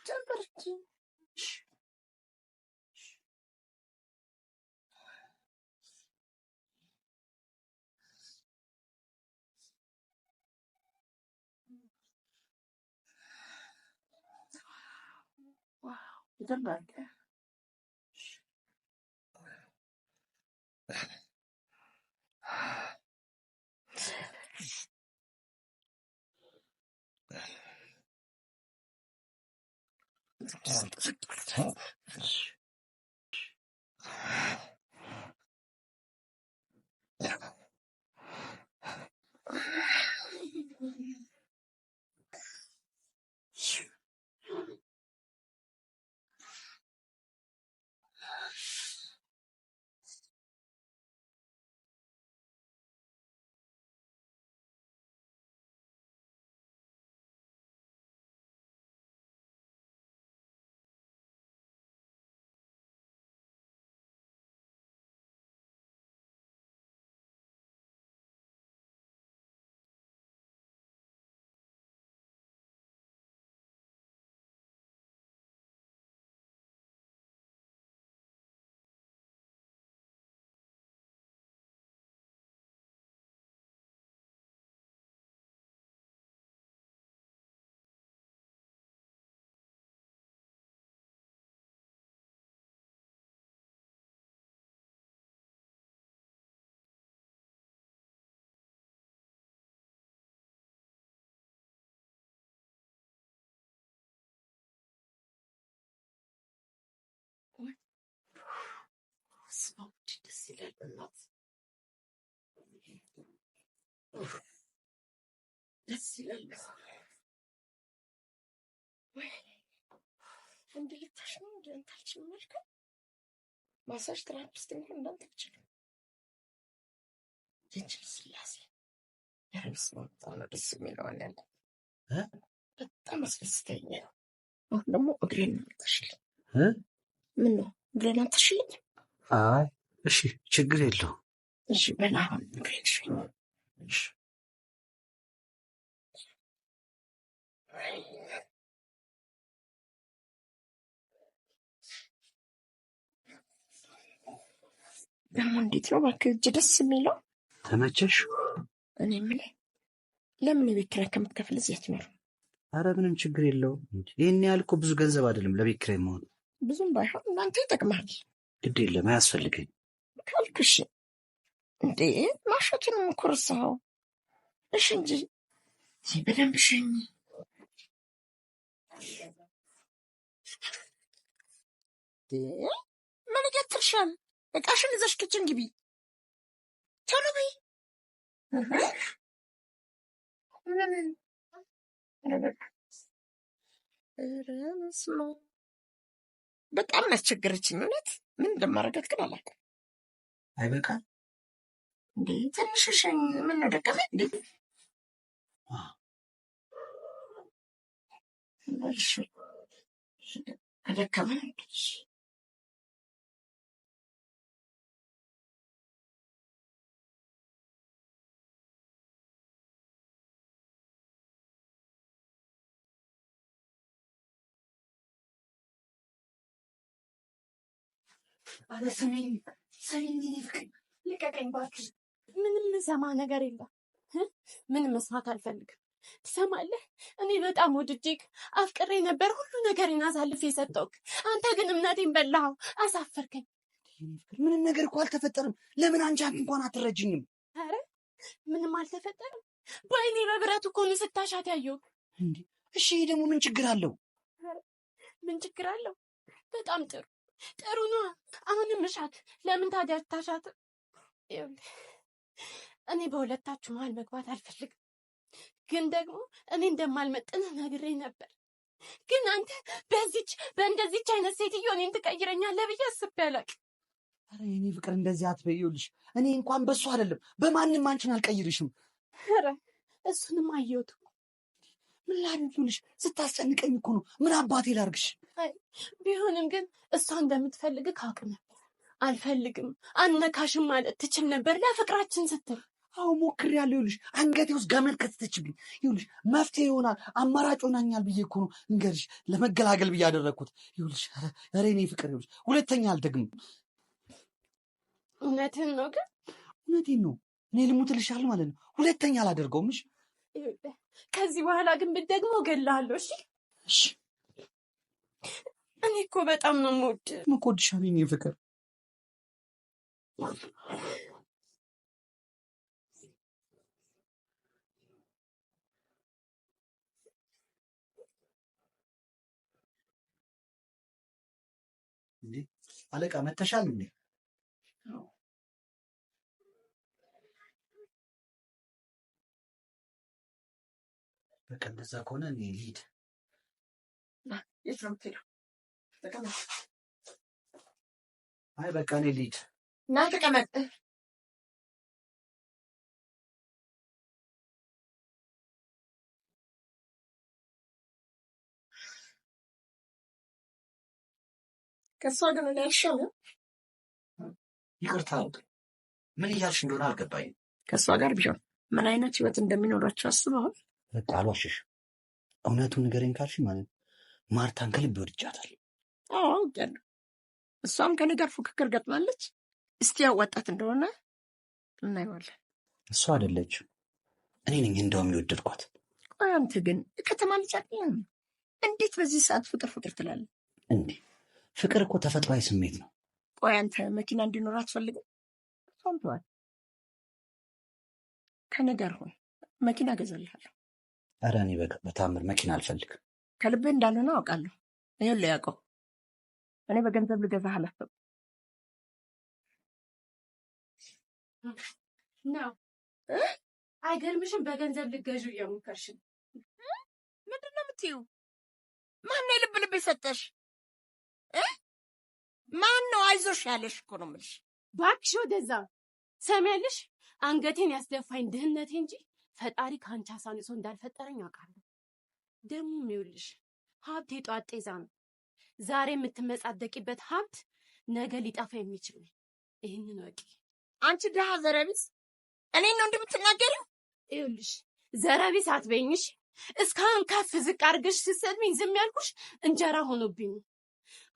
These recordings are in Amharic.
ጨምርች ይደርጋል ስማውት ደስ ይላል እናት ደስ ይላል ወይ እንዴ ልታሽነው እንደንታችን መልከ ማሳጅ ትራፒስት እንኳን እንዳንተችል ጀንጅል ስላሴ ያረብስ በጣም ደስ የሚለው አለ በጣም አስደስተኛል አሁን ደግሞ እግሬን አምጥተሽልኝ ምን ነው እግሬን አምጥተሽልኝ አይ እሺ ችግር የለው እሺ በላሁን እግሬን እሺ ደግሞ እንዴት ነው እባክህ እጅ ደስ የሚለው ተመቸሽ እኔ የምልህ ለምን የቤት ኪራይ ከምትከፍል እዚህ አትኖርም ኧረ ምንም ችግር የለውም ይሄን ያህል እኮ ብዙ ገንዘብ አይደለም ለቤት ኪራይ መሆን ብዙም ባይሆን እናንተ ይጠቅማል ግድ የለም አያስፈልገኝ ካልክሽ እንዴ ማሸቱንም እኮ ረሳኸው እሺ እንጂ በደንብ ሸኝ ምን እየተርሻል እቃሽን ይዘሽ ኪችን ግቢ ቶሎ በይ በጣም ያስቸገረችኝ እውነት ምን እንደማረጋት ግን አላውቅም አይበቃም እንዴ ትንሽ ሸኝ ምን ነው ደከመ እንዴ እሺ ከደከመ አረ ሰሜን ልቀቀኝ እባክሽ ምንም ሰማ ነገር የለም ምንም መስማት አልፈልግም ትሰማለህ እኔ በጣም ወድጄክ አፍቅሬ ነበር ሁሉ ነገሬን አሳልፌ ሰጠሁክ አንተ ግን እምነቴን በላኸው አሳፈርከኝ ምንም ነገር እኮ አልተፈጠረም ለምን አንቺ እንኳን አትረጅኝም አረ ምንም አልተፈጠረም በአይኔ በብረቱ እኮ ነው ስታሻት ያየሁት እንዴ እሺ ደግሞ ምን ችግር አለው ምን ችግር አለው በጣም ጥሩ ነው አሁንም እሻት ለምን ታዲያ ታሻት እኔ በሁለታችሁ መሀል መግባት አልፈልግም ግን ደግሞ እኔ እንደማልመጥንህ ነግሬ ነበር ግን አንተ በእንደዚች አይነት ሴትዮ እኔን ትቀይረኛለህ ብዬ አስቤ አላውቅም አረ የኔ ፍቅር እንደዚህ አትበይውልሽ እኔ እንኳን በሱ አይደለም በማንም አንቺን አልቀይርሽም አረ እሱንም አየሁት ምን ላድርግልሽ ስታስጨንቀኝ እኮ ነው ምን አባቴ ላርግሽ አይ ቢሆንም ግን እሷ እንደምትፈልግ ካውቅ ነበር አልፈልግም አነካሽም ማለት ትችል ነበር ለፍቅራችን ስትል አዎ ሞክሬያለሁ። ይኸውልሽ አንገቴ ውስጥ ገመድ ከተተችብኝ። ይኸውልሽ መፍትሄ ይሆናል አማራጭ ሆናኛል ብዬ እኮ ነው እንገርሽ ለመገላገል ብዬ ያደረግኩት። ይኸውልሽ ኧረ እኔ ፍቅር ይኸውልሽ ሁለተኛ አልደግምም። እውነትህን ነው ግን? እውነቴን ነው። እኔ ልሙትልሻል ማለት ነው። ሁለተኛ አላደርገውም። እሺ ከዚህ በኋላ ግን ብትደግሞ እገልሃለሁ። እሺ እሺ። እኔ እኮ በጣም ነው የምወድህ። እወድሻለሁ የእኔ ፍቅር። እንዴ አለቃ መተሻል እንዴ? በቃ እንደዛ ከሆነ እኔ ልሂድ። አይ በቃ እኔ ልሂድ። ና ተቀመጥ። ከእሷ ግን እኔ አይሻልም? ይቅርታ ምን እያልሽ እንደሆነ አልገባኝም። ከእሷ ጋር ቢሆን ምን አይነት ህይወት እንደሚኖራቸው አስበዋል? በቃ አልዋሽሽም። እውነቱን ንገረኝ ካልሽ ማለት ማርታን ከልብ ወድጃታል። አዎ አውቄያለሁ። እሷም ከኔ ጋር ፉክክር ገጥማለች። እስቲ ያዋጣት እንደሆነ እናየዋለን። እሷ አይደለችም እኔ ነኝ እንደውም የወደድኳት። ቆይ አንተ ግን ከተማ ልጅ አይደለም? እንዴት በዚህ ሰዓት ፍቅር ፍቅር ትላለህ? እንዴ ፍቅር እኮ ተፈጥሯዊ ስሜት ነው። ቆይ አንተ መኪና እንዲኖር አትፈልግም? ሰምተዋል። ከኔ ጋር ሆን መኪና እገዛልሃለሁ። ኧረ እኔ በታምር መኪና አልፈልግም። ከልብህ እንዳልሆነ አውቃለሁ። ይኸውልህ ያዕቆብ፣ እኔ በገንዘብ ልገዛህ አላሰብኩም ነው። አይገርምሽም? በገንዘብ ልገዡ እየሞከርሽ ነው። ምንድን ነው የምትይው? ማነው የልብ ልብ የሰጠሽ? ማን ነው አይዞሽ ያለሽ እኮ ነው የምልሽ። እባክሽ ወደዛ። ሰሚያለሽ? አንገቴን ያስደፋኝ ድህነቴ እንጂ ፈጣሪ ከአንቺ አሳንሶ እንዳልፈጠረኝ አውቃለሁ። ደግሞ ይኸውልሽ ሀብት የጧት ጤዛ ነው። ዛሬ የምትመጻደቂበት ሀብት ነገ ሊጠፋ የሚችል ነው። ይህንን ወቂ። አንቺ ድሃ ዘረቢስ፣ እኔን ነው እንደምትናገሪው? ይኸውልሽ ዘረቢስ አትበይኝሽ። እስካሁን ከፍ ዝቅ አድርገሽ ስትሰድሚኝ ዝም ያልኩሽ እንጀራ ሆኖብኝ።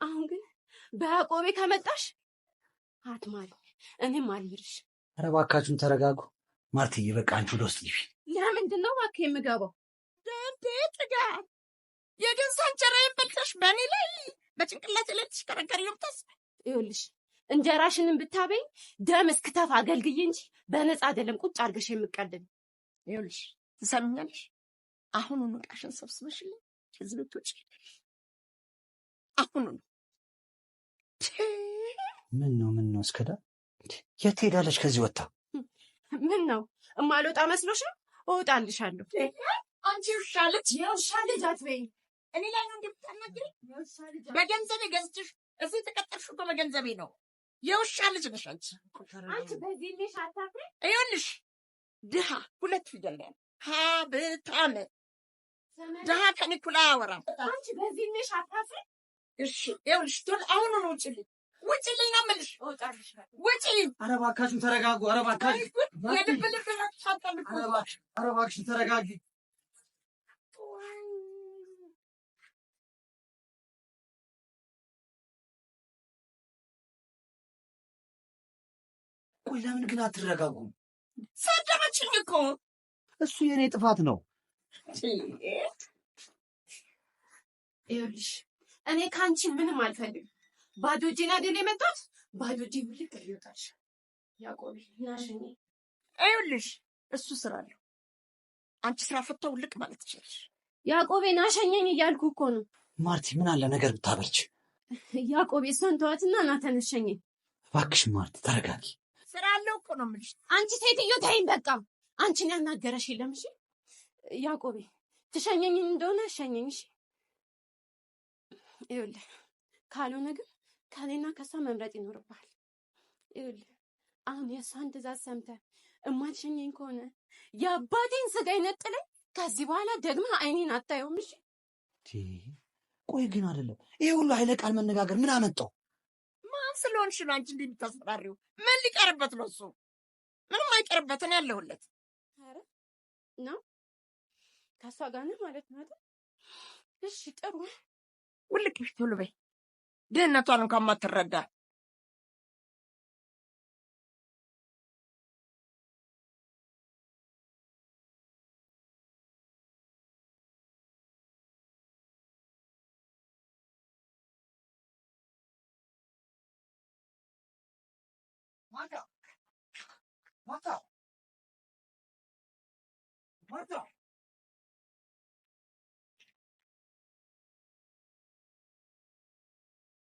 አሁን ግን በያዕቆቤ ከመጣሽ አትማሪ፣ እኔም አልምርሽ። ኧረ እባካችሁን ተረጋጉ። ማርትዬ በቃ አንቺ ወደ ውስጥ ግቢ። ለምንድን ነው እባክህ የምገባው? ደንዴት ጋር የገዛ እንጀራዬን በልተሽ በእኔ ላይ በጭንቅላት ላይ ትሽከረከሪ ነው የምታስበው? ይኸውልሽ እንጀራሽንን ብታበኝ ደም እስክተፍ አገልግዬ እንጂ በነፃ አይደለም ቁጭ አድርገሽ የምቀልድ። ይኸውልሽ ትሰምኛለሽ? አሁኑኑ ዕቃሽን ሰብስበሽልኝ ከዚህ ቤት ውጪ። አሁኑኑ። ምን ነው እስከዳ የት ሄዳለች ከዚህ ወጣ? ምን ነው እማልወጣ መስሎሽ? እወጣልሻለሁ። አንቺ ውሻ ልጅ! የውሻ ልጅ አትበይኝ። እኔ ላይ ነው እንደምታናግሪ? በገንዘቤ ገዝትሽ እዚህ የተቀጠርሽው እኮ በገንዘቤ ነው። የውሻ ልጅ ነሽ አንቺ። አንቺ በዚህ ልሽ አታፍሪ? ይኸውልሽ ድሃ ሁለት ፊደል ነው። ሀብታም ድሃ ከኔ እኩል አያወራም። አንቺ በዚህ ልሽ አታፍሪ? እሺ ይኸውልሽ ቶሎ አሁን ነው ውጭልኝ። ውጭልኝ ነው የምልሽ። ውጪ! ኧረ እባካችሁን ተረጋጉ። ኧረ እባካችሁ የልብ ልብ ታጣልኩ። ኧረ እባክሽን ተረጋጊ። ቆይ ለምን ግን አትረጋጉም? ሰደበችኝ እኮ። እሱ የኔ ጥፋት ነው። ይኸውልሽ እኔ ከአንቺ ምንም አልፈልግም። ባዶ እጄን አይደል የመጣሁት? ባዶ እጄን ውልቅ ይወጣልሽ። ያዕቆብ ናሽኝ። ይኸውልሽ እሱ ስራ አለው። አንቺ ስራ ፈታው ውልቅ ማለት ትችላለሽ። ያዕቆብ ናሸኘኝ እያልኩ እኮ ነው። ማርቲ ምን አለ ነገር ብታበርች። ያዕቆብ እሷን ተዋትና ና ተነሸኘኝ። እባክሽ ማርቲ ተረጋጊ። ስራ አለው እኮ ነው የምልሽ። አንቺ ሴትዮ ተይኝ በቃ። አንቺን ያናገረሽ የለም። እሺ ያዕቆብ ትሸኘኝ እንደሆነ ሸኘኝ። እሺ ይኸውልህ ካልሆነ ግን ከኔና ከሷ መምረጥ ይኖርብሃል። ይኸውልህ አሁን የእሷን ትእዛዝ ሰምተህ እማትሸኘኝ ከሆነ የአባቴን ስጋ ይነጥለኝ። ከዚህ በኋላ ደግማ አይኔን አታየውም። እሺ ቆይ ግን አይደለም ይሄ ሁሉ ኃይለ ቃል መነጋገር ምን አመጣው? ማን ስለሆንሽ ነው አንቺ እንዲህ የምታስፈራሪው? ምን ሊቀርበት ነው እሱ? ምንም እንዳይቀርበት እኔ ያለሁለት። ኧረ ነው ከእሷ ጋር ነህ ማለት ነው አይደል? እሺ ጥሩ። ውልቅ ብሽ ቶሎ በይ። ድህነቷን እንኳን ማትረዳ ማታ